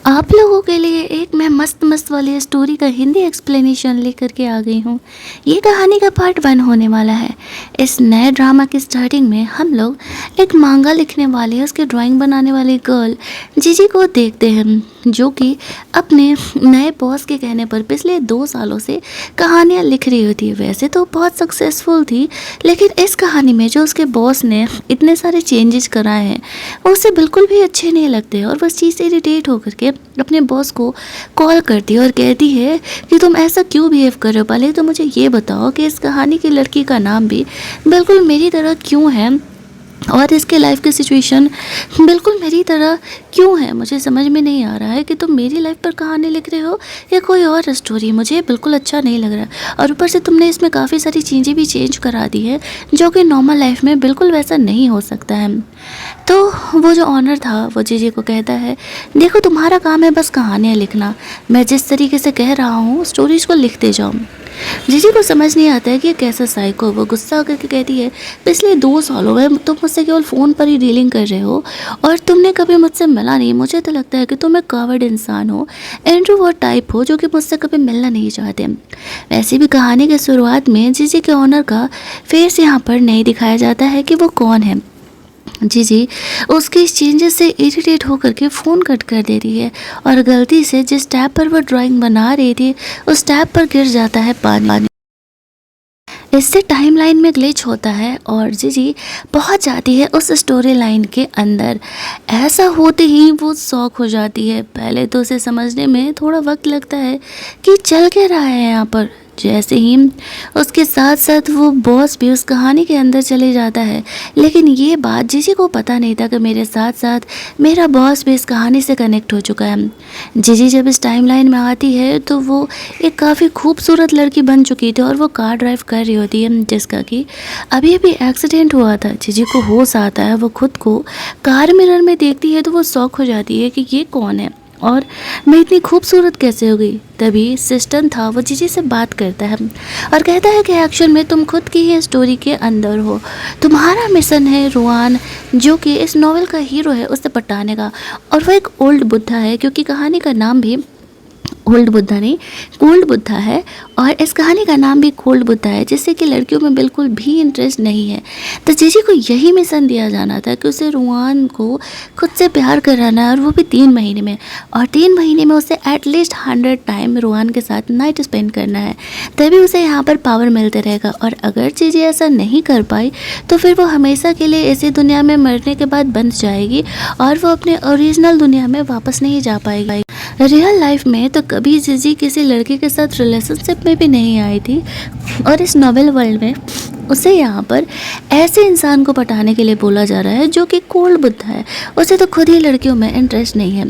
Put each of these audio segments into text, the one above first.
आप लोगों के लिए एक मैं मस्त मस्त वाली स्टोरी का हिंदी एक्सप्लेनेशन लेकर के आ गई हूँ। ये कहानी का पार्ट 1 होने वाला है। इस नए ड्रामा की स्टार्टिंग में हम लोग एक मांगा लिखने वाली उसके ड्राइंग बनाने वाली गर्ल जीजी को देखते हैं, जो कि अपने नए बॉस के कहने पर पिछले 2 सालों से कहानियाँ लिख रही होती है। वैसे तो बहुत सक्सेसफुल थी, लेकिन इस कहानी में जो उसके बॉस ने इतने सारे चेंजेस कराए हैं वो उसे बिल्कुल भी अच्छे नहीं लगते और बस चीज़ से इरिटेट होकर के अपने बॉस को कॉल करती है और कहती है कि तुम ऐसा क्यों बिहेव कर रहे हो। पहले तो मुझे ये बताओ कि इस कहानी की लड़की का नाम भी बिल्कुल मेरी तरह क्यों है और इसके लाइफ की सिचुएशन बिल्कुल मेरी तरह क्यों है। मुझे समझ में नहीं आ रहा है कि तुम मेरी लाइफ पर कहानी लिख रहे हो या कोई और स्टोरी। मुझे बिल्कुल अच्छा नहीं लग रहा और ऊपर से तुमने इसमें काफ़ी सारी चीज़ें भी चेंज करा दी है जो कि नॉर्मल लाइफ में बिल्कुल वैसा नहीं हो सकता है। तो वो जो ऑनर था वो जीजी को कहता है, देखो तुम्हारा काम है बस कहानियाँ लिखना, मैं जिस तरीके से कह रहा हूँ स्टोरीज को लिखते जाओ। जीजी को समझ नहीं आता है कि ये कैसा साइको। वो गुस्सा होकर के कहती है, पिछले 2 सालों में तुम मुझसे केवल फ़ोन पर ही डीलिंग कर रहे हो और तुमने कभी मुझसे मिला नहीं। मुझे तो लगता है कि तुम एक कावर्ड इंसान हो, इंट्रोवर्ट टाइप हो जो कि मुझसे कभी मिलना नहीं चाहते। वैसे भी कहानी के शुरुआत में जीजी के ऑनर का फेस यहाँ पर नहीं दिखाया जाता है कि वो कौन है। जीजी उसके इस चेंजेस से इरिटेट होकर के फ़ोन कट कर देती है और गलती से जिस टैब पर वो ड्राइंग बना रही थी उस टैब पर गिर जाता है पानी। इससे टाइमलाइन में ग्लिच होता है और जीजी पहुंच जाती है उस स्टोरी लाइन के अंदर। ऐसा होते ही वो शॉक हो जाती है। पहले तो उसे समझने में थोड़ा वक्त लगता है कि चल क्या रहा है यहाँ पर। जैसे ही उसके साथ साथ वो बॉस भी उस कहानी के अंदर चले जाता है, लेकिन ये बात जीजी को पता नहीं था कि मेरे साथ साथ मेरा बॉस भी इस कहानी से कनेक्ट हो चुका है। जीजी जब इस टाइमलाइन में आती है तो वो एक काफ़ी खूबसूरत लड़की बन चुकी थी और वो कार ड्राइव कर रही होती है, जिसका कि अभी अभी एक्सीडेंट हुआ था। जीजी को होश आता है, वो खुद को कार मिरर में देखती है तो वो शॉक हो जाती है कि ये कौन है और मैं इतनी खूबसूरत कैसे हो गई। तभी सिस्टम था वो जीजी से बात करता है और कहता है कि एक्चुअल में तुम खुद की ही स्टोरी के अंदर हो। तुम्हारा मिशन है रुआन, जो कि इस नॉवल का हीरो है, उससे पटाने का। और वो एक ओल्ड बुद्धा है, क्योंकि कहानी का नाम भी ओल्ड बुद्धा नहीं कोल्ड बुद्धा है और इस कहानी का नाम भी कोल्ड बुद्धा है, जिससे कि लड़कियों में बिल्कुल भी इंटरेस्ट नहीं है। तो जीजी को यही मिशन दिया जाना था कि उसे रुआन को खुद से प्यार कराना है और वो भी 3 महीने में। और 3 महीने में उसे एटलीस्ट 100 टाइम रुआन के साथ नाइट स्पेंड करना है, तभी उसे यहाँ पर पावर मिलते रहेगा। और अगर जीजी ऐसा नहीं कर पाई तो फिर वो हमेशा के लिए इसी दुनिया में मरने के बाद बंध जाएगी और वो अपने ओरिजिनल दुनिया में वापस नहीं जा पाएगी। रियल लाइफ में तो कभी जीजी किसी लड़के के साथ रिलेशनशिप में भी नहीं आई थी और इस नॉवेल वर्ल्ड में उसे यहाँ पर ऐसे इंसान को पटाने के लिए बोला जा रहा है जो कि कोल्ड बुद्धा है। उसे तो खुद ही लड़कियों में इंटरेस्ट नहीं है।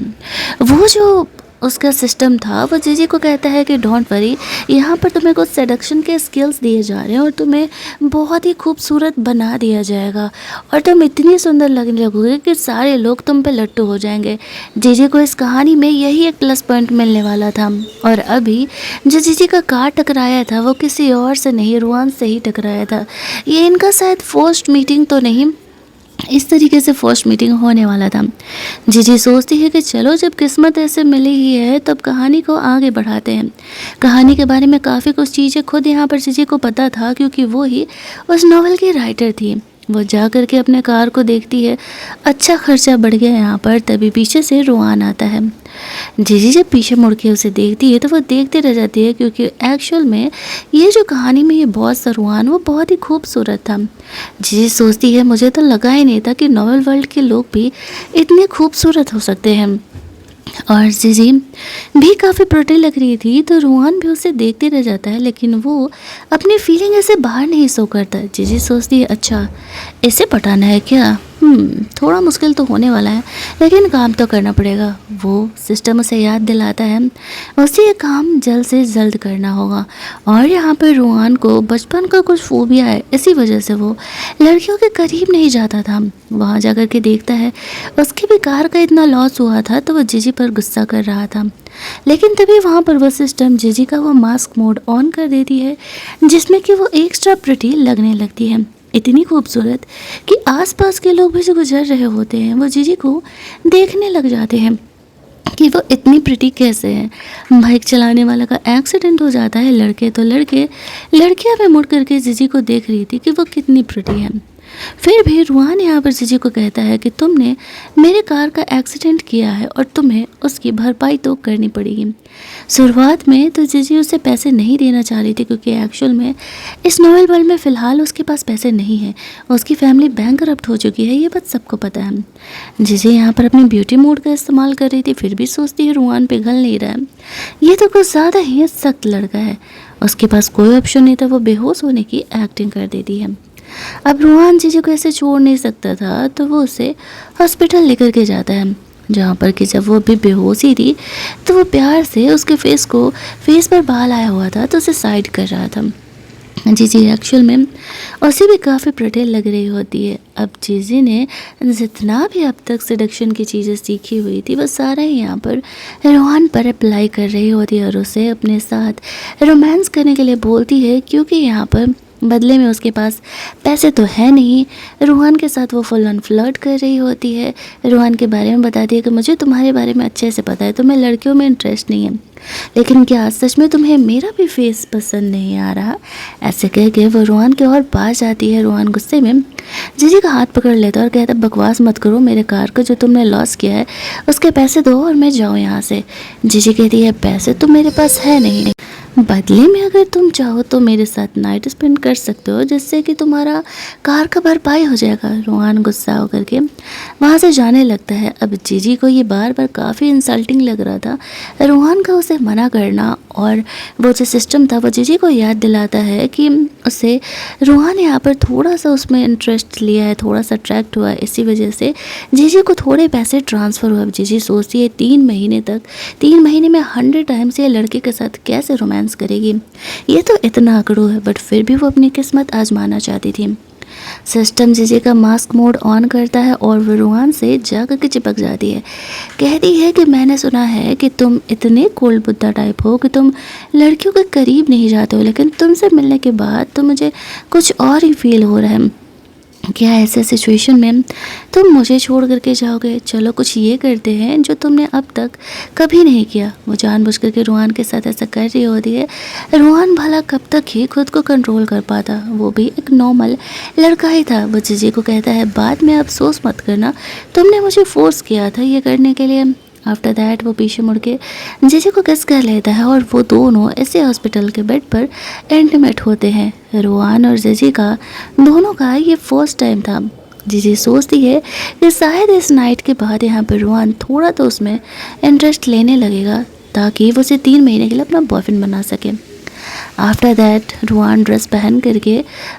वो जो उसका सिस्टम था वो जीजी को कहता है कि डोंट वरी, यहाँ पर तुम्हें कुछ सेडक्शन के स्किल्स दिए जा रहे हैं और तुम्हें बहुत ही खूबसूरत बना दिया जाएगा और तुम इतनी सुंदर लगने लगोगे कि सारे लोग तुम पे लट्टू हो जाएंगे। जीजी को इस कहानी में यही एक प्लस पॉइंट मिलने वाला था। और अभी जो जीजी का कार टकराया था वो किसी और से नहीं, रुआन से ही टकराया था। ये इनका शायद फर्स्ट मीटिंग तो नहीं, इस तरीके से फर्स्ट मीटिंग होने वाला था। जीजी सोचती है कि चलो जब किस्मत ऐसे मिली ही है तब कहानी को आगे बढ़ाते हैं। कहानी के बारे में काफ़ी कुछ चीज़ें खुद यहाँ पर जीजी को पता था, क्योंकि वो ही उस नॉवल की राइटर थी। वो जा कर के अपने कार को देखती है, अच्छा खर्चा बढ़ गया यहाँ पर। तभी पीछे से रुआन आता है। जीजी जब पीछे मुड़ के उसे देखती है तो वो देखते रह जाती है, क्योंकि एक्चुअल में ये जो कहानी में ये बॉस रुआन वो बहुत ही खूबसूरत था। जीजी सोचती है, मुझे तो लगा ही नहीं था कि नॉवल वर्ल्ड के लोग भी इतने खूबसूरत हो सकते हैं। और जीजी भी काफ़ी प्रोटी लग रही थी तो रुआन भी उसे देखते रह जाता है, लेकिन वो अपनी फीलिंग ऐसे बाहर नहीं शो करता। जीजी सोचती है, अच्छा इसे पटाना है क्या, थोड़ा मुश्किल तो होने वाला है लेकिन काम तो करना पड़ेगा। वो सिस्टम उसे याद दिलाता है उसे ये काम जल्द से जल्द करना होगा। और यहाँ पर रुआन को बचपन का कुछ फोबिया है, इसी वजह से वो लड़कियों के करीब नहीं जाता था। वहाँ जाकर के देखता है उसकी भी कार का इतना लॉस हुआ था तो वो जीजी पर गुस्सा कर रहा था, लेकिन तभी वहाँ पर वो सिस्टम जीजी का वो मास्क मोड ऑन कर देती है, जिसमें कि वो एक्स्ट्रा प्रिटी लगने लगती है, इतनी खूबसूरत कि आसपास के लोग भी जो गुजर रहे होते हैं वो जीजी को देखने लग जाते हैं। कि वो इतनी प्रिटी कैसे हैं। बाइक चलाने वाला का एक्सीडेंट हो जाता है, लड़के तो लड़के, लड़कियां भी मुड़ करके जीजी को देख रही थी कि वो कितनी प्रिटी है। फिर भी रूहान यहाँ पर जीजी को कहता है कि तुमने मेरे कार का एक्सीडेंट किया है और तुम्हें उसकी भरपाई तो करनी पड़ेगी। शुरुआत में तो जीजी उसे पैसे नहीं देना चाह रही थी, क्योंकि एक्चुअल में इस नॉवल वर्ल्ड में फ़िलहाल उसके पास पैसे नहीं हैं। उसकी फैमिली बैंकरप्ट हो चुकी है, ये बात सबको पता है। जीजी यहाँ पर अपनी ब्यूटी मोड का इस्तेमाल कर रही थी, फिर भी सोचती है रूहान पिघल नहीं रहा है, ये तो कुछ ज़्यादा ही सख्त लड़का है। उसके पास कोई ऑप्शन नहीं था, वो बेहोश होने की एक्टिंग कर देती है। अब रूहान जीजी को ऐसे छोड़ नहीं सकता था, तो वो उसे हॉस्पिटल लेकर के जाता है, जहाँ पर कि जब वो अभी बेहोश ही थी तो वो प्यार से उसके फेस पर बाल आया हुआ था तो उसे साइड कर रहा था। जीजी एक्चुअल में उसे भी काफ़ी प्रिटी लग रही होती है। अब जीजी ने जितना भी अब तक सिडक्शन की चीज़ें सीखी हुई थी वो सारा ही यहाँ पर रूहान पर अप्लाई कर रही होती है और उसे अपने साथ रोमांस करने के लिए बोलती है, क्योंकि यहाँ पर बदले में उसके पास पैसे तो है नहीं। रूहान के साथ वो फुल ऑन फ्लर्ट कर रही होती है। रूहान के बारे में बताती है कि मुझे तुम्हारे बारे में अच्छे से पता है, तुम्हें लड़कियों में इंटरेस्ट नहीं है, लेकिन क्या सच में तुम्हें मेरा भी फेस पसंद नहीं आ रहा। ऐसे कह के वो रूहान के और पास जाती है। रूहान गुस्से में जीजी का हाथ पकड़ लेता है और कहता है बकवास मत करो, मेरे कार को जो तुमने लॉस किया है उसके पैसे दो और मैं जाऊँ यहाँ से। जीजी कहती है पैसे तो मेरे पास है नहीं, बदले में अगर तुम चाहो तो मेरे साथ नाइट स्पेंड कर सकते हो, जिससे कि तुम्हारा कार का भरपाई हो जाएगा। रूहान गुस्सा होकर के वहाँ से जाने लगता है। अब जीजी को ये बार बार काफ़ी इंसल्टिंग लग रहा था, रूहान का उसे मना करना, और वो जो सिस्टम था वो जीजी को याद दिलाता है कि उसे रूहान यहाँ पर थोड़ा सा उसमें इंटरेस्ट लिया है, थोड़ा सा अट्रैक्ट हुआ है, इसी वजह से जीजी को थोड़े पैसे ट्रांसफ़र हुआ। अब जीजी सोचती है 3 महीने में 100 टाइम्स ये लड़के के साथ कैसे रोमांस करेगी, ये तो इतना अकड़ू है। बट फिर भी वो अपनी किस्मत आजमाना चाहती थी। सिस्टम जीजी का मास्क मोड ऑन करता है और वो रूहान से जाकर के चिपक जाती है। कहती है कि मैंने सुना है कि तुम इतने कोल्ड बुद्धा टाइप हो कि तुम लड़कियों के करीब नहीं जाते हो, लेकिन तुमसे मिलने के बाद तो मुझे कुछ और ही फील हो रहा है। क्या ऐसे सिचुएशन में तुम मुझे छोड़ करके जाओगे? चलो कुछ ये करते हैं जो तुमने अब तक कभी नहीं किया। वो जानबूझ करके रूहान के साथ ऐसा कर रही होती है। रूहान भला कब तक ही खुद को कंट्रोल कर पाता, वो भी एक नॉर्मल लड़का ही था। वो जीजी को कहता है बाद में अफसोस मत करना, तुमने मुझे फोर्स किया था ये करने के लिए। आफ्टर दैट वो पीछे मुड़ के जीजी को किस कर लेता है और वो दोनों ऐसे हॉस्पिटल के बेड पर इंटीमेट होते हैं। रूहान और जीजी का दोनों का ये फर्स्ट टाइम था। जीजी सोचती है कि शायद इस नाइट के बाद यहाँ पर रूहान थोड़ा तो उसमें इंटरेस्ट लेने लगेगा, ताकि वो उसे 3 महीने के लिए अपना बॉयफ्रेंड बना सके। आफ्टर दैट रूहान ड्रेस पहन करके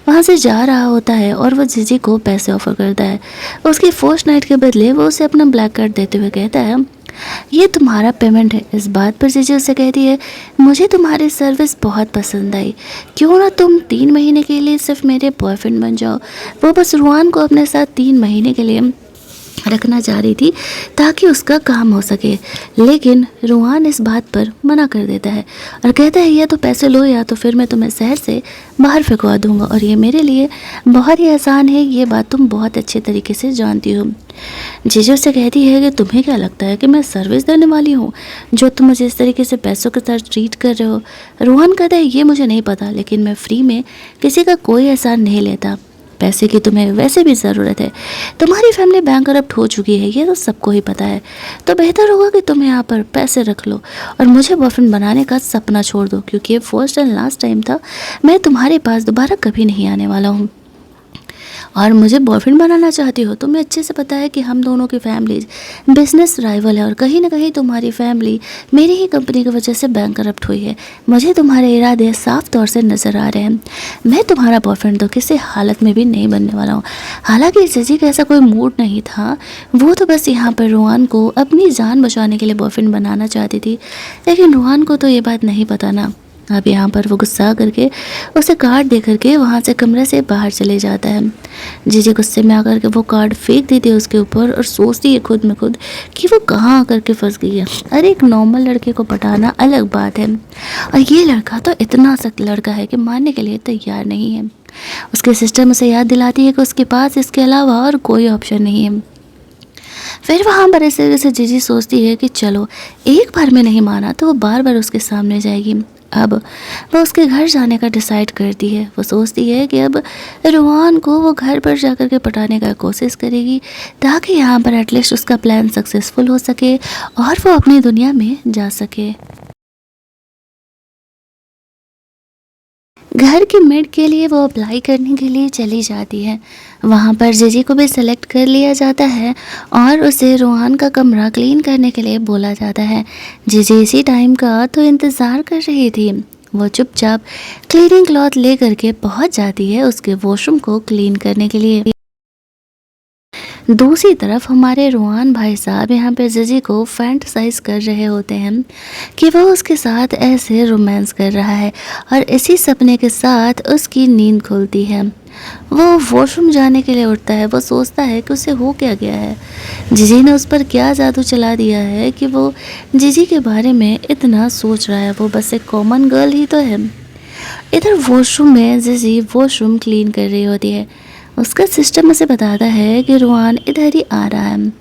वहाँ से जा रहा होता है और वो जीजी को पैसे ऑफर करता है। उसकी फर्स्ट नाइट के बदले वो उसे अपना ब्लैक कार्ड देते हुए कहता है ये तुम्हारा पेमेंट है। इस बात पर जीजी उसे कहती है मुझे तुम्हारी सर्विस बहुत पसंद आई, क्यों ना तुम 3 महीने के लिए सिर्फ मेरे बॉयफ्रेंड बन जाओ। वो बस रूहान को अपने साथ 3 महीने के लिए रखना चाह रही थी ताकि उसका काम हो सके, लेकिन रूहान इस बात पर मना कर देता है और कहता है या तो पैसे लो या तो फिर मैं तुम्हें शहर से बाहर फेंकवा दूंगा, और ये मेरे लिए बहुत ही आसान है, ये बात तुम बहुत अच्छे तरीके से जानती हो। जीजू से कहती है कि तुम्हें क्या लगता है कि मैं सर्विस देने वाली हूँ जो तुम मुझे इस तरीके से पैसों के साथ ट्रीट कर रहे हो। रूहान कहता है ये मुझे नहीं पता, लेकिन मैं फ्री में किसी का कोई एहसान नहीं लेता। पैसे की तुम्हें वैसे भी ज़रूरत है, तुम्हारी फैमिली बैंकरप्ट हो चुकी है, ये तो सबको ही पता है, तो बेहतर होगा कि तुम यहाँ पर पैसे रख लो और मुझे बॉयफ्रेंड बनाने का सपना छोड़ दो, क्योंकि ये फर्स्ट एंड लास्ट टाइम था। मैं तुम्हारे पास दोबारा कभी नहीं आने वाला हूँ और मुझे बॉयफ्रेंड बनाना चाहती हो। तुम्हें अच्छे से पता है कि हम दोनों की फैमिलीज बिजनेस राइवल है और कहीं ना कहीं तुम्हारी फैमिली मेरी ही कंपनी की वजह से बैंकरप्ट हुई है। मुझे तुम्हारे इरादे साफ तौर से नज़र आ रहे हैं। मैं तुम्हारा बॉयफ्रेंड तो किसी हालत में भी नहीं बनने वाला हूँ। हालांकि जीजी का ऐसा कोई मूड नहीं था, वो तो बस यहाँ पर रूहान को अपनी जान बचाने के लिए बॉयफ्रेंड बनाना चाहती थी, लेकिन रूहान को तो ये बात नहीं पता ना। अब यहाँ पर वो गुस्सा करके उसे कार्ड दे करके वहाँ से कमरे से बाहर चले जाता है। जीजी गुस्से में आकर के वो कार्ड फेंक देती है उसके ऊपर और सोचती है खुद में खुद कि वो कहाँ आकर के फंस गई है। अरे एक नॉर्मल लड़के को पटाना अलग बात है और ये लड़का तो इतना सख्त लड़का है कि मानने के लिए तैयार नहीं है। उसके सिस्टम उसे याद दिलाती है कि उसके पास इसके अलावा और कोई ऑप्शन नहीं है। फिर वहाँ पर इस तरीके से जीजी सोचती है कि चलो एक बार में नहीं माना तो वो बार बार उसके सामने जाएगी। अब वो उसके घर जाने का डिसाइड करती है। वो सोचती है कि अब रोहान को वो घर पर जाकर के पटाने का कोशिश करेगी ताकि यहाँ पर एटलीस्ट उसका प्लान सक्सेसफुल हो सके और वो अपनी दुनिया में जा सके। घर की मेड के लिए वो अप्लाई करने के लिए चली जाती है। वहाँ पर जीजी को भी सेलेक्ट कर लिया जाता है और उसे रोहान का कमरा क्लीन करने के लिए बोला जाता है। जीजी इसी टाइम का तो इंतज़ार कर रही थी। वो चुपचाप क्लीनिंग क्लॉथ ले करके पहुँच जाती है उसके वॉशरूम को क्लीन करने के लिए। दूसरी तरफ हमारे रोहान भाई साहब यहाँ पे जीजी को फैंटसाइज कर रहे होते हैं कि वो उसके साथ ऐसे रोमांस कर रहा है और इसी सपने के साथ उसकी नींद खुलती है। वो वॉशरूम जाने के लिए उठता है। वो सोचता है कि उसे हो क्या गया है, जीजी ने उस पर क्या जादू चला दिया है कि वो जीजी के बारे में इतना सोच रहा है। वो बस एक कॉमन गर्ल ही तो है। इधर वॉशरूम में जीजी वॉशरूम क्लीन कर रही होती है। उसका सिस्टम उसे बताता है कि रोहान इधर ही आ रहा है।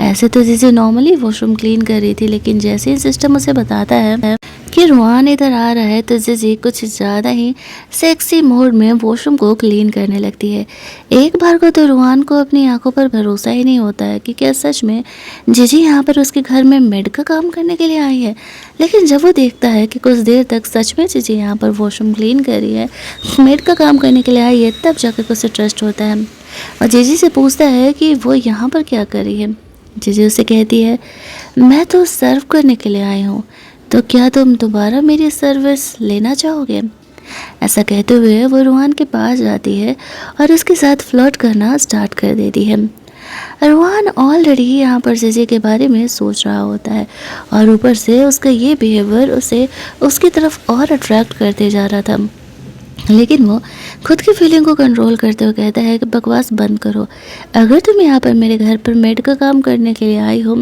ऐसे तो जीजी नॉर्मली वॉशरूम क्लीन कर रही थी, लेकिन जैसे ही सिस्टम उसे बताता है कि रोहान इधर आ रहा है तो जीजी कुछ ज़्यादा ही सेक्सी मोड में वॉशरूम को क्लीन करने लगती है। एक बार को तो रोहान को अपनी आंखों पर भरोसा ही नहीं होता है कि क्या सच में जीजी यहाँ पर उसके घर में मेड का काम करने के लिए आई है। लेकिन जब वो देखता है कि कुछ देर तक सच में जीजी यहाँ पर वॉशरूम क्लीन कर रही है, मेड का काम करने के लिए आई है, तब जाकर उसे ट्रस्ट होता है और जीजी से पूछता है कि वो यहाँ पर क्या कर रही है। जीजी उसे कहती है, मैं तो सर्व करने के लिए आई हूँ, तो क्या तुम दोबारा मेरी सर्विस लेना चाहोगे। ऐसा कहते हुए वो रोहान के पास जाती है और उसके साथ फ्लर्ट करना स्टार्ट कर देती है। रोहान ऑलरेडी यहाँ पर जीजी के बारे में सोच रहा होता है और ऊपर से उसका ये बिहेवियर उसे उसकी तरफ और अट्रैक्ट करते जा रहा था। लेकिन वो खुद की फीलिंग को कंट्रोल करते हुए कहता है कि बकवास बंद करो। अगर तुम यहाँ पर मेरे घर पर मेड का काम करने के लिए आई हो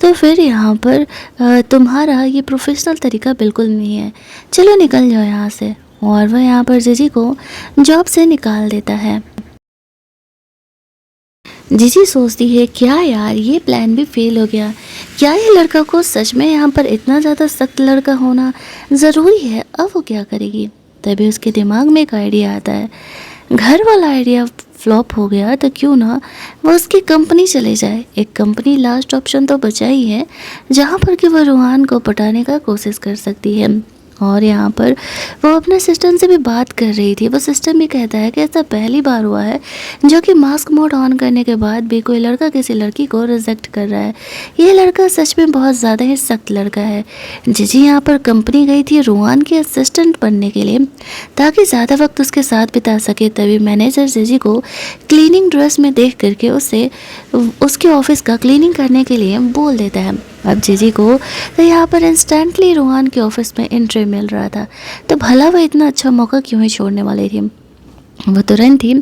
तो फिर यहाँ पर तुम्हारा ये प्रोफेशनल तरीका बिल्कुल नहीं है। चलो निकल जाओ यहाँ से। और वह यहाँ पर जीजी को जॉब से निकाल देता है। जीजी सोचती है क्या यार, ये प्लान भी फेल हो गया। क्या ये लड़का को सच में यहाँ पर इतना ज़्यादा सख्त लड़का होना ज़रूरी है। अब वो क्या करेगी। तभी उसके दिमाग में एक आइडिया आता है। घर वाला आइडिया फ्लॉप हो गया तो क्यों ना वो उसकी कंपनी चले जाए। एक कंपनी लास्ट ऑप्शन तो बचा ही है जहाँ पर कि वह रोहान को पटाने का कोशिश कर सकती है। और यहाँ पर वो अपने सिस्टम से भी बात कर रही थी। वो सिस्टम भी कहता है कि ऐसा पहली बार हुआ है जो कि मास्क मोड ऑन करने के बाद भी कोई लड़का किसी लड़की को रिजेक्ट कर रहा है। ये लड़का सच में बहुत ज़्यादा ही सख्त लड़का है। जीजी यहाँ पर कंपनी गई थी रोहान के असिस्टेंट बनने के लिए ताकि ज़्यादा वक्त उसके साथ बिता सके। तभी मैनेजर जीजी को क्लीनिंग ड्रेस में देख करके उसे उसके ऑफिस का क्लीनिंग करने के लिए बोल देता है। अब जीजी को तो यहाँ पर इंस्टेंटली रोहान के ऑफिस में एंट्री मिल रहा था, तो भला वह इतना अच्छा मौका क्यों ही छोड़ने वाली थी। वो तुरंत ही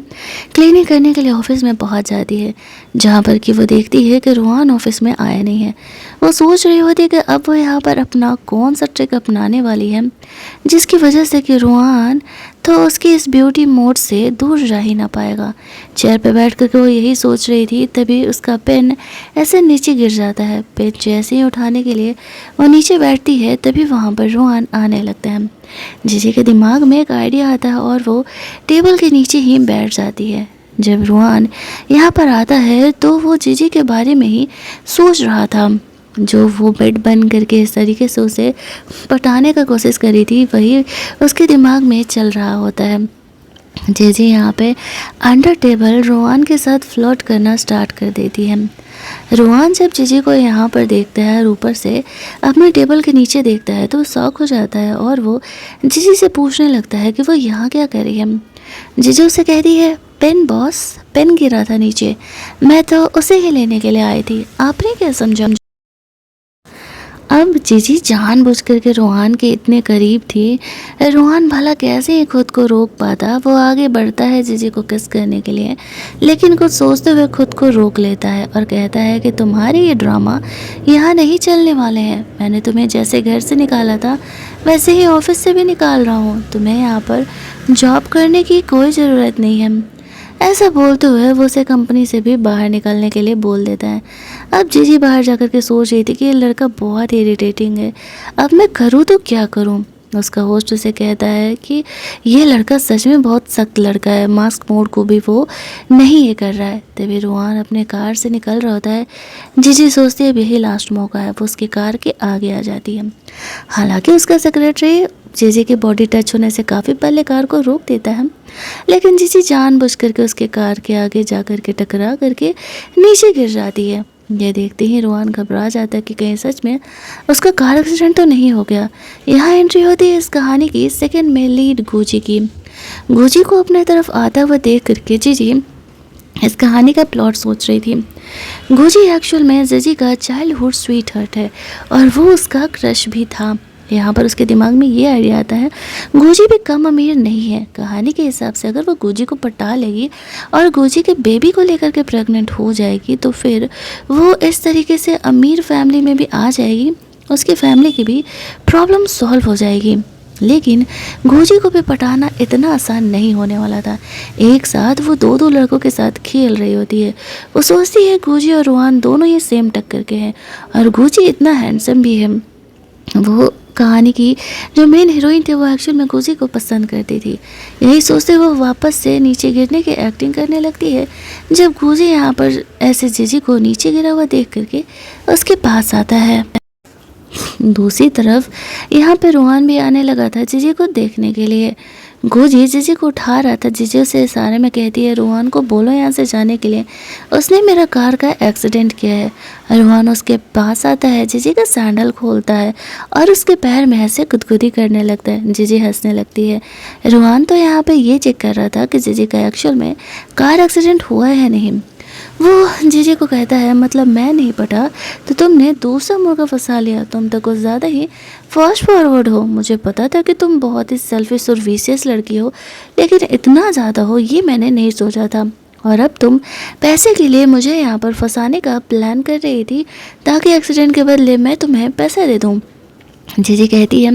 क्लीनिंग करने के लिए ऑफिस में पहुंच जाती है, जहां पर कि वो देखती है कि रोहान ऑफिस में आया नहीं है। वो सोच रही होती है कि अब वो यहाँ पर अपना कौन सा ट्रिक अपनाने वाली है जिसकी वजह से कि रोहान तो उसकी इस ब्यूटी मोड से दूर जा ही ना पाएगा। चेयर पे बैठ कर वो यही सोच रही थी, तभी उसका पेन ऐसे नीचे गिर जाता है। पेन जैसे ही उठाने के लिए वो नीचे बैठती है तभी वहाँ पर रोहान आने लगता है। जीजी के दिमाग में एक आइडिया आता है और वो टेबल के नीचे ही बैठ जाती है। जब रोहान यहाँ पर आता है तो वो जीजी के बारे में ही सोच रहा था। जो वो बेड बन करके इस तरीके से उसे पटाने का कोशिश करी थी वही उसके दिमाग में चल रहा होता है। जीजी यहाँ पे अंडर टेबल रोहान के साथ फ्लर्ट करना स्टार्ट कर देती है। रोहान जब जीजी को यहाँ पर देखता है और ऊपर से अपने टेबल के नीचे देखता है तो शॉक हो जाता है और वो जीजी से पूछने लगता है कि वो यहाँ क्या कर रही है। जीजी उसे कहती है, पेन बॉस, पेन गिरा था नीचे, मैं तो उसे ही लेने के लिए आई थी, आपने क्या समझा। अब जीजी जानबूझ करके रोहान के इतने करीब थी। रोहान भला कैसे ही खुद को रोक पाता। वो आगे बढ़ता है जीजी को किस करने के लिए, लेकिन कुछ सोचते हुए खुद को रोक लेता है और कहता है कि तुम्हारे ये ड्रामा यहाँ नहीं चलने वाले हैं। मैंने तुम्हें जैसे घर से निकाला था वैसे ही ऑफिस से भी निकाल रहा हूँ। तुम्हें यहाँ पर जॉब करने की कोई ज़रूरत नहीं है। ऐसा बोलते हुए वो उसे कंपनी से भी बाहर निकलने के लिए बोल देता है। अब जीजी बाहर जाकर के सोच रही थी कि ये लड़का बहुत इरिटेटिंग है, अब मैं करूँ तो क्या करूँ। उसका होस्ट उसे कहता है कि ये लड़का सच में बहुत सख्त लड़का है, मास्क मोड को भी वो नहीं ये कर रहा है। तभी रुआन अपने कार से निकल रहा होता है। जीजी सोचती है अब यही लास्ट मौका है, वो उसकी कार के आगे आ जाती है। हालांकि उसका सेक्रेटरी जीजी के बॉडी टच होने से काफ़ी पहले कार को रोक देता है, लेकिन जीजी जानबूझ करके उसके कार के आगे जा करके टकरा करके नीचे गिर जाती है। ये देखते ही रुआन घबरा जाता है कि कहीं सच में उसका कार एक्सीडेंट तो नहीं हो गया। यहाँ एंट्री होती है इस कहानी की सेकंड में लीड गुची की। गुची को अपने तरफ आता हुआ देख करके जीजी इस कहानी का प्लॉट सोच रही थी। गुची एक्चुअल में जीजी का चाइल्डहुड स्वीट हार्ट है और वो उसका क्रश भी था। यहाँ पर उसके दिमाग में ये आइडिया आता है गुजी भी कम अमीर नहीं है। कहानी के हिसाब से अगर वो गुजी को पटा लेगी और गुजी के बेबी को लेकर के प्रेग्नेंट हो जाएगी तो फिर वो इस तरीके से अमीर फैमिली में भी आ जाएगी, उसकी फैमिली की भी प्रॉब्लम सॉल्व हो जाएगी। लेकिन गुजी को भी पटाना इतना आसान नहीं होने वाला था। एक साथ वो दो दो लड़कों के साथ खेल रही होती है। वो सोचती है गुजी और रुआन दोनों ही सेम टक्कर के हैं और गुजी इतना हैंडसम भी है। वो कहानी की जो मेन हीरोइन थी वो एक्चुअल में गुजी को पसंद करती थी। यही सोचते वो वापस से नीचे गिरने की एक्टिंग करने लगती है जब गुजी यहाँ पर ऐसे जीजी को नीचे गिरा हुआ देख करके उसके पास आता है। दूसरी तरफ यहाँ पे रुआन भी आने लगा था जीजी को देखने के लिए। गुजी जीजी को उठा रहा था। जीजी उसे इशारे में कहती है रुआन को बोलो यहाँ से जाने के लिए, उसने मेरा कार का एक्सीडेंट किया है। रुआन उसके पास आता है, जीजी का सैंडल खोलता है और उसके पैर में ऐसे गुदगुदी करने लगता है। जीजी हंसने लगती है। रुआन तो यहाँ पे ये चेक कर रहा था कि जीजी का एक्चुअल में कार एक्सीडेंट हुआ है नहीं। वो जीजी को कहता है मतलब मैं नहीं पटा तो तुमने दूसरा मुर्गा फंसा लिया, तुम तो कुछ ज़्यादा ही फास्ट फॉरवर्ड हो। मुझे पता था कि तुम बहुत ही सेल्फिश और विशियस लड़की हो, लेकिन इतना ज़्यादा हो ये मैंने नहीं सोचा था। और अब तुम पैसे के लिए मुझे यहाँ पर फंसाने का प्लान कर रही थी ताकि एक्सीडेंट के बदले मैं तुम्हें पैसे दे दूँ। जीजी कहती है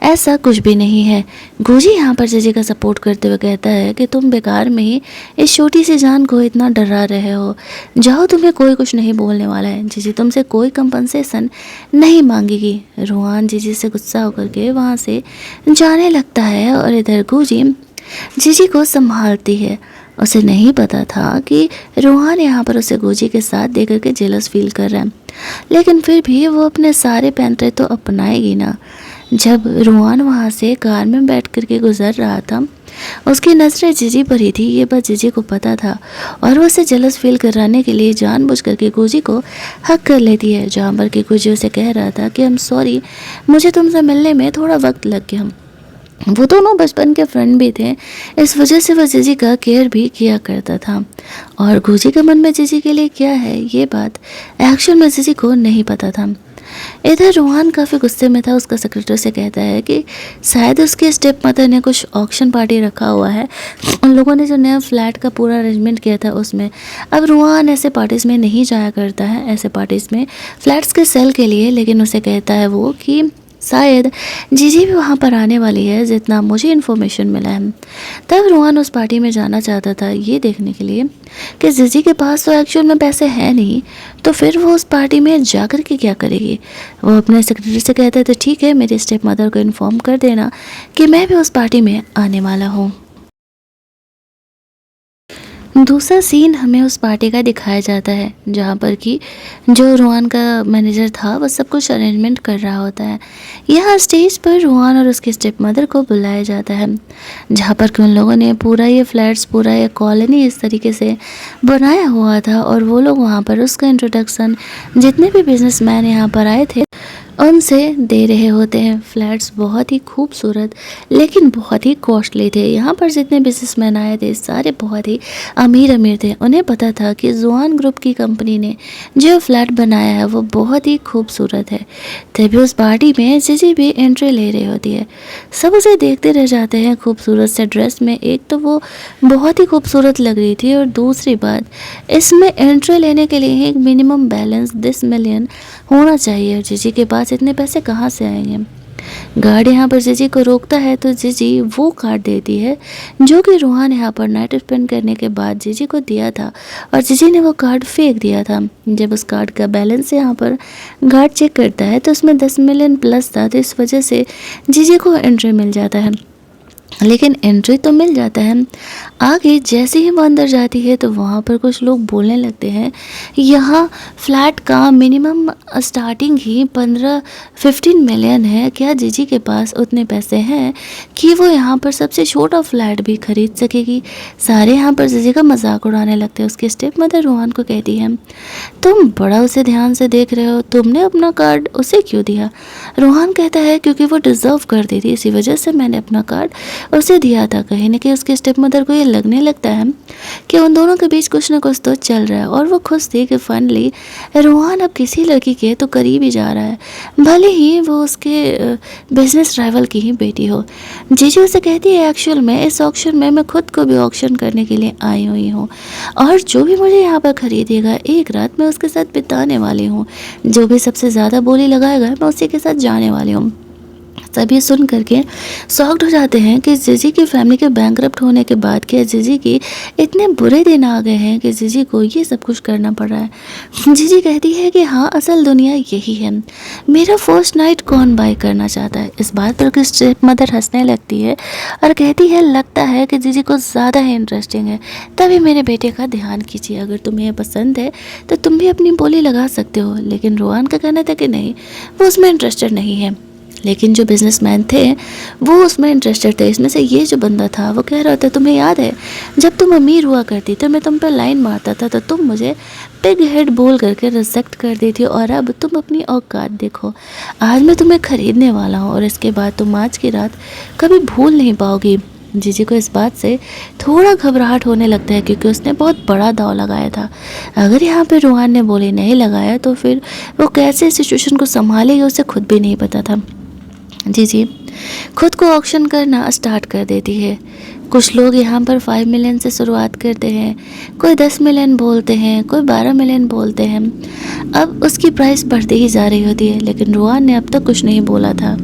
ऐसा कुछ भी नहीं है। गुजी यहाँ पर जीजी का सपोर्ट करते हुए कहता है कि तुम बेकार में ही इस छोटी सी जान को इतना डरा रहे हो। जाओ, तुम्हें कोई कुछ नहीं बोलने वाला है। जीजी तुमसे कोई कंपनसेशन नहीं मांगेगी। रुआन जीजी से गुस्सा होकर के वहाँ से जाने लगता है और इधर गुजी जीजी को संभालती है। उसे नहीं पता था कि रुहान यहाँ पर उसे गुजी के साथ देख करके जेलस फील कर रहा है, लेकिन फिर भी वो अपने सारे पैंतरे तो अपनाएगी ना। जब रुहान वहाँ से कार में बैठ करके गुजर रहा था उसकी नज़रें जीजी पर ही थी। ये बात जीजी को पता था और वो उसे जेलस फील कराने के लिए जानबूझ करके गुजी को हक कर लेती है, जहाँ पर कि गुजी उसे कह रहा था कि आई एम सॉरी, मुझे तुमसे मिलने में थोड़ा वक्त लग गया। वो दोनों बचपन के फ्रेंड भी थे, इस वजह से वह जीजी का केयर भी किया करता था। और गुजी के मन में जीजी के लिए क्या है ये बात एक्चुअल में जीजी को नहीं पता था। इधर रुहान काफ़ी गुस्से में था। उसका सेक्रेटरी से कहता है कि शायद उसके स्टेप मदर ने कुछ ऑक्शन पार्टी रखा हुआ है, उन लोगों ने जो नया फ्लैट का पूरा अरेंजमेंट किया था उसमें। अब रुहान ऐसे पार्टीज़ में नहीं जाया करता है, ऐसे पार्टीज़ में फ्लैट्स के सेल के लिए, लेकिन उसे कहता है वो कि शायद जीजी भी वहाँ पर आने वाली है जितना मुझे इन्फॉर्मेशन मिला है। तब रुहान उस पार्टी में जाना चाहता था ये देखने के लिए कि जीजी के पास तो एक्चुअल में पैसे हैं नहीं, तो फिर वो उस पार्टी में जाकर के क्या करेगी। वो अपने सेक्रेटरी से कहते थे ठीक है, मेरी स्टेप मदर को इन्फॉर्म कर देना कि मैं भी उस पार्टी में आने वाला हूँ। दूसरा सीन हमें उस पार्टी का दिखाया जाता है जहाँ पर कि जो रुहान का मैनेजर था वो सब कुछ अरेंजमेंट कर रहा होता है। यहाँ स्टेज पर रुहान और उसके स्टेप मदर को बुलाया जाता है, जहाँ पर कि उन लोगों ने पूरा ये फ्लैट्स, पूरा ये कॉलोनी इस तरीके से बनाया हुआ था और वो लोग वहाँ पर उसका इंट्रोडक्शन जितने भी बिजनेसमैन यहाँ पर आए थे उनसे दे रहे होते हैं। फ्लैट्स बहुत ही खूबसूरत लेकिन बहुत ही कॉस्टली थे। यहाँ पर जितने बिजनेसमैन आए थे सारे बहुत ही अमीर थे। उन्हें पता था कि जुआन ग्रुप की कंपनी ने जो फ्लैट बनाया है वो बहुत ही खूबसूरत है। तभी उस पार्टी में जीजी भी एंट्री ले रही होती है। सब उसे देखते रह जाते हैं खूबसूरत से ड्रेस में। एक तो वो बहुत ही खूबसूरत लग रही थी और दूसरी बात इसमें एंट्री लेने के लिए एक मिनिमम बैलेंस 10 मिलियन होना चाहिए। जीजी के पास इतने पैसे कहाँ से आएंगे। गार्ड यहाँ पर जीजी को रोकता है तो जीजी वो कार्ड देती है जो कि रूहान यहाँ पर नाइट स्पेंड करने के बाद जीजी को दिया था, और जीजी ने वो कार्ड फेंक दिया था। जब उस कार्ड का बैलेंस यहाँ पर गार्ड चेक करता है तो उसमें 10 मिलियन प्लस था, तो इस वजह से जीजी को एंट्री मिल जाता है। लेकिन एंट्री तो मिल जाता है, आगे जैसे ही वो अंदर जाती है तो वहाँ पर कुछ लोग बोलने लगते हैं यहाँ फ्लैट का मिनिमम स्टार्टिंग ही 15 मिलियन है, क्या जीजी के पास उतने पैसे हैं कि वो यहाँ पर सबसे छोटा फ्लैट भी खरीद सकेगी। सारे यहाँ पर जीजी का मजाक उड़ाने लगते हैं। उसकी स्टेप मदर रूहान को कहती है तुम बड़ा उसे ध्यान से देख रहे हो, तुमने अपना कार्ड उसे क्यों दिया। रूहान कहता है क्योंकि वो डिज़र्व करती थी, इसी वजह से मैंने अपना कार्ड उसे दिया था। कहीं ना कहीं उसके स्टेप मदर को ये लगने लगता है कि उन दोनों के बीच कुछ ना कुछ तो चल रहा है, और वो खुश थी कि फाइनली रूहान अब किसी लड़की के तो करीब ही जा रहा है, भले ही वो उसके बिजनेस राइवल की ही बेटी हो। जीजी उसे कहती है एक्चुअल में इस ऑक्शन में मैं खुद को भी ऑक्शन करने के लिए आई हुई हूँ, और जो भी मुझे यहाँ पर खरीदेगा एक रात मैं उसके साथ बिताने वाली हूँ, जो भी सबसे ज़्यादा बोली लगाएगा मैं उसी के साथ जाने वाली हूँ। सभी सुन करके शॉक्ड हो जाते हैं कि जीजी की फैमिली के बैंकरप्ट होने के बाद क्या जीजी की इतने बुरे दिन आ गए हैं कि जीजी को ये सब कुछ करना पड़ रहा है। जीजी कहती है कि हाँ असल दुनिया यही है, मेरा फर्स्ट नाइट कौन बाय करना चाहता है। इस बात पर स्टेप मदर हंसने लगती है और कहती है लगता है कि जीजी को ज़्यादा ही इंटरेस्टिंग है, तभी मेरे बेटे का ध्यान कीजिए, अगर तुम्हें ये पसंद है तो तुम भी अपनी बोली लगा सकते हो। लेकिन रूहान का कहना था कि नहीं, वो उसमें इंटरेस्टेड नहीं है। लेकिन जो बिजनेसमैन थे वो उसमें इंटरेस्टेड थे। इसमें से ये जो बंदा था वो कह रहा था तुम्हें याद है जब तुम अमीर हुआ करती तो मैं तुम पर लाइन मारता था तो तुम मुझे पिग हेड बोल करके रिजेक्ट कर दी थी, और अब तुम अपनी औकात देखो, आज मैं तुम्हें खरीदने वाला हूँ और इसके बाद तुम आज की रात कभी भूल नहीं पाओगी। जीजी को इस बात से थोड़ा घबराहट होने लगता है क्योंकि उसने बहुत बड़ा दाव लगाया था। अगर यहाँ पे रूहान ने बोली नहीं लगाया तो फिर वो कैसे सिचुएशन को संभालेगी उसे खुद भी नहीं पता था। जीजी खुद को ऑक्शन करना स्टार्ट कर देती है। कुछ लोग यहाँ पर 5 मिलियन से शुरुआत करते हैं, कोई 10 मिलियन बोलते हैं, कोई 12 मिलियन बोलते हैं। अब उसकी प्राइस बढ़ती ही जा रही होती है, लेकिन रूहान ने अब तक कुछ नहीं बोला था।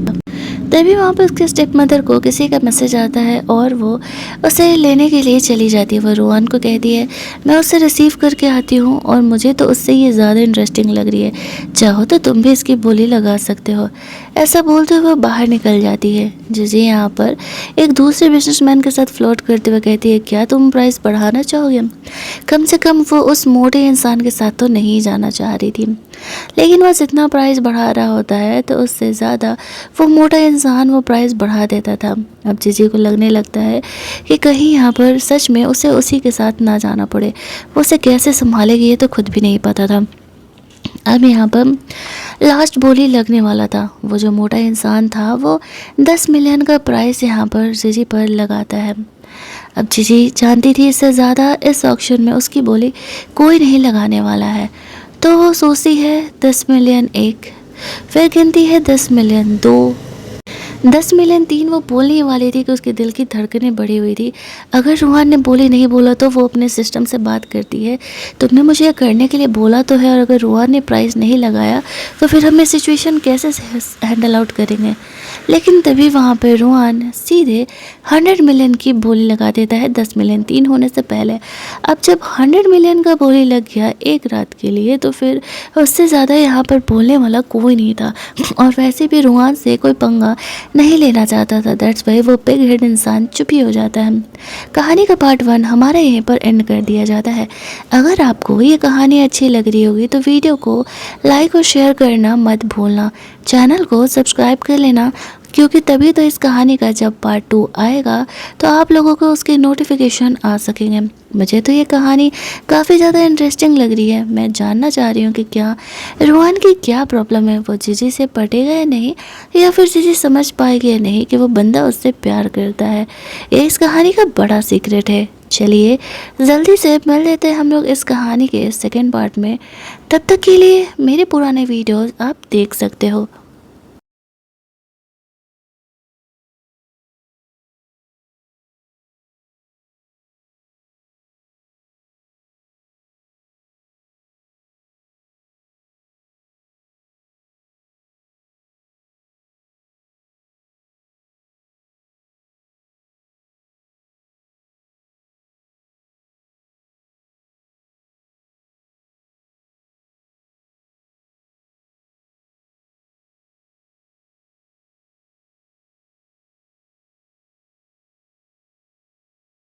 तभी वहाँ पर उसके स्टेप मदर को किसी का मैसेज आता है और वो उसे लेने के लिए चली जाती है। वो रूहान को कहती है मैं उसे रिसीव करके आती हूँ और मुझे तो उससे ये ज़्यादा इंटरेस्टिंग लग रही है, चाहो तो तुम भी इसकी बोली लगा सकते हो। ऐसा बोलते हुए बाहर निकल जाती है। जीजी यहाँ पर एक दूसरे बिजनेसमैन के साथ फ्लोट करते हुए कहती है क्या तुम प्राइस बढ़ाना चाहोगे। कम से कम वो उस मोटे इंसान के साथ तो नहीं जाना चाह रही थी, लेकिन वह जितना प्राइस बढ़ा रहा होता है तो उससे ज़्यादा वो मोटा इंसान वो प्राइस बढ़ा देता था। अब जीजी को लगने लगता है कि कहीं यहाँ पर सच में उसे उसी के साथ ना जाना पड़े, वो उसे कैसे संभालेगी ये तो खुद भी नहीं पता था। अब यहाँ पर लास्ट बोली लगने वाला था। वो जो मोटा इंसान था वो 10 मिलियन का प्राइस यहाँ पर जीजी पर लगाता है। अब जीजी जानती थी इससे ज़्यादा इस ऑक्शन में उसकी बोली कोई नहीं लगाने वाला है, तो वो सोचती है 10 मिलियन 1, फिर गिनती है 10 मिलियन 2, 10 मिलियन 3। वो बोलने ही वाली थी कि उसके दिल की धड़कनें बढ़ी हुई थी। अगर रूहान ने बोली नहीं बोला तो वो अपने सिस्टम से बात करती है, तुमने मुझे ये करने के लिए बोला तो है, और अगर रूहान ने प्राइस नहीं लगाया तो फिर हम ये सिचुएशन कैसे हैंडल आउट करेंगे। लेकिन तभी वहाँ पर रूहान सीधे 100 मिलियन की बोली लगा देता है 10 मिलियन 3 होने से पहले। अब जब 100 मिलियन का बोली लग गया एक रात के लिए तो फिर उससे ज़्यादा यहाँ पर बोलने वाला कोई नहीं था, और वैसे भी रूहान से कोई पंगा नहीं लेना चाहता था। दैट्स वाई वो पिग हेड इंसान चुप ही हो जाता है। कहानी का पार्ट 1 हमारा यहीं पर एंड कर दिया जाता है। अगर आपको ये कहानी अच्छी लग रही होगी तो वीडियो को लाइक और शेयर करना मत भूलना, चैनल को सब्सक्राइब कर लेना, क्योंकि तभी तो इस कहानी का जब पार्ट 2 आएगा तो आप लोगों को उसके नोटिफिकेशन आ सकेंगे। मुझे तो ये कहानी काफ़ी ज़्यादा इंटरेस्टिंग लग रही है। मैं जानना चाह रही हूँ कि क्या रूहान की क्या प्रॉब्लम है, वो जीजी से पटेगा या नहीं, या फिर जीजी समझ पाएगी या नहीं कि वो बंदा उससे प्यार करता है। ये इस कहानी का बड़ा सीक्रेट है। चलिए जल्दी से मिल लेते हैं हम लोग इस कहानी के सेकेंड पार्ट में। तब तक के लिए मेरे पुराने वीडियोज़ आप देख सकते हो।